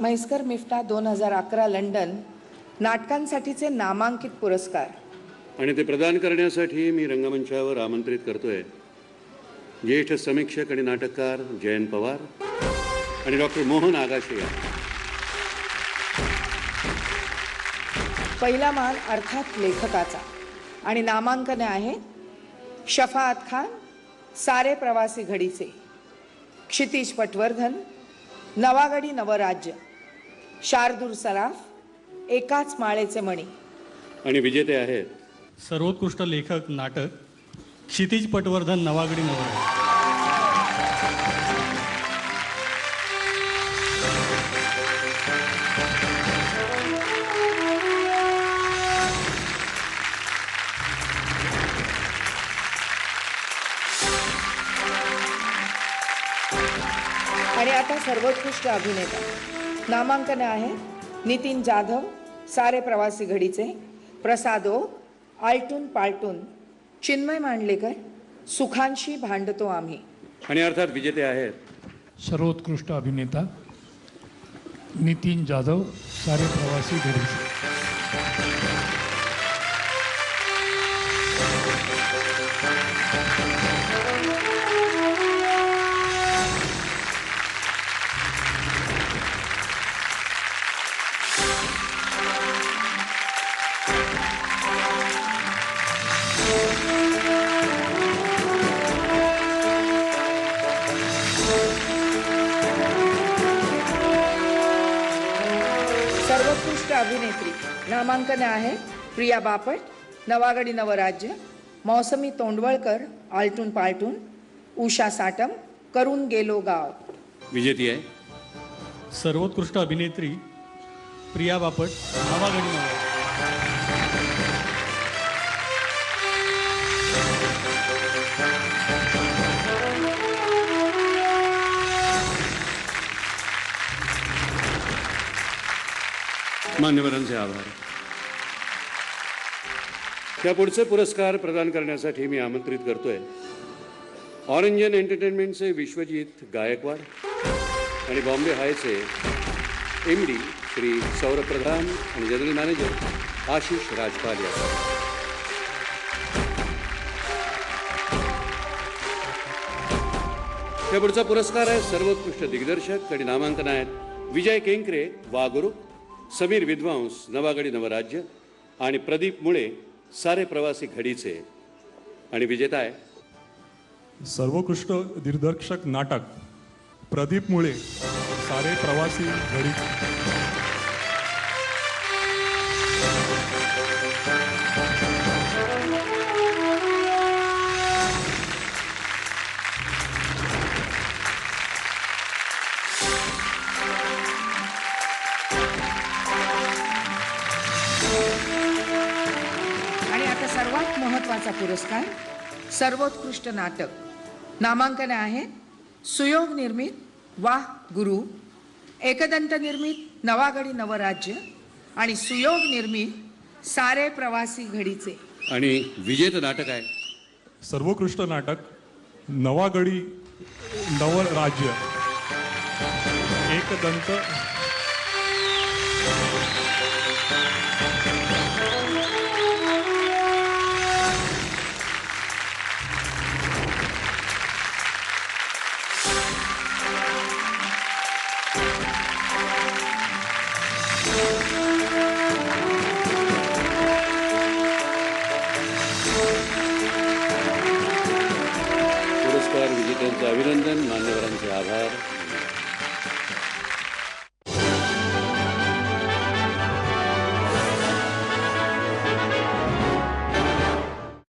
Mhaiskar Miftah 2011 London नाटकांसाठीचे नामांकित पुरस्कार आणि ते प्रदान करण्यासाठी मी रंगमंचावर आमंत्रित करतोय ज्येष्ठ समीक्षक आणि नाटककार जयंत पवार आणि डॉक्टर मोहन आगाशे. पहिला मान अर्थात लेखकाचा आणि नामांकन आहे शफाअत खान, सारे प्रवासी घडीचे, क्षितिज पटवर्धन, नवागडी नवराज्य, शार्दूल सराफ, एकाच माळेचे मणी. आणि विजेते आहेत सर्वोत्कृष्ट लेखक नाटक क्षितिज पटवर्धन, नवागडी नवराज्य. आणि आता सर्वोत्कृष्ट अभिनेता नामांकन आहे नितीन जाधव, सारे प्रवासी घडीचे, प्रसाद ओक, आलटून पालटून, चिन्मय मांडलेकर, सुखांशी भांडतो आम्ही. आणि अर्थात विजेते आहेत सर्वोत्कृष्ट अभिनेता नितीन जाधव, सारे प्रवासी घडीचे. सर्वोत्कृष्ट अभिनेत्री नामांकन आहे प्रिया बापट, नवागडी नवराज्य, मौसमी तोंडवळकर, आलटून पालटून, उषा साटम, करून गेलो गाव. विजेती आहे सर्वोत्कृष्ट अभिनेत्री प्रिया बापट, नवागडी नवराज्य. मान्यवरांचे आभार. त्या पुढचे पुरस्कार प्रदान करण्यासाठी मी आमंत्रित करतोय ऑरेंजन एंटरटेनमेंटचे विश्वजित गायकवाड आणि बॉम्बे हायचे MD श्री सौरभ प्रधान आणि जनरल मॅनेजर आशिष राजपाल यांना. त्या पुढचा पुरस्कार आहे सर्वोत्कृष्ट दिग्दर्शक आणि नामांकन आहेत विजय केंकरे, वागुरू, समीर विद्वांस, नवागडी नवराज्य आणि प्रदीप मुळे, सारे प्रवासी घडीचे. आणि विजेता आहे सर्वोत्कृष्ट दिग्दर्शक नाटक प्रदीप मुळे, सारे प्रवासी घडीचे. आणि आता सर्वात महत्त्वाचा पुरस्कार सर्वोत्कृष्ट नाटक नामांकन आहे सुयोग निर्मित वाह गुरु, एकदंत निर्मित नवागडी नवराज्य आणि सुयोग निर्मित सारे प्रवासी घडीचे. आणि विजेतं नाटक आहे सर्वोत्कृष्ट नाटक नवागडी नवराज्य, एकदंत पुरस्कार विजेत्यांचं अभिनंदन. मान्यवरांचे आभार.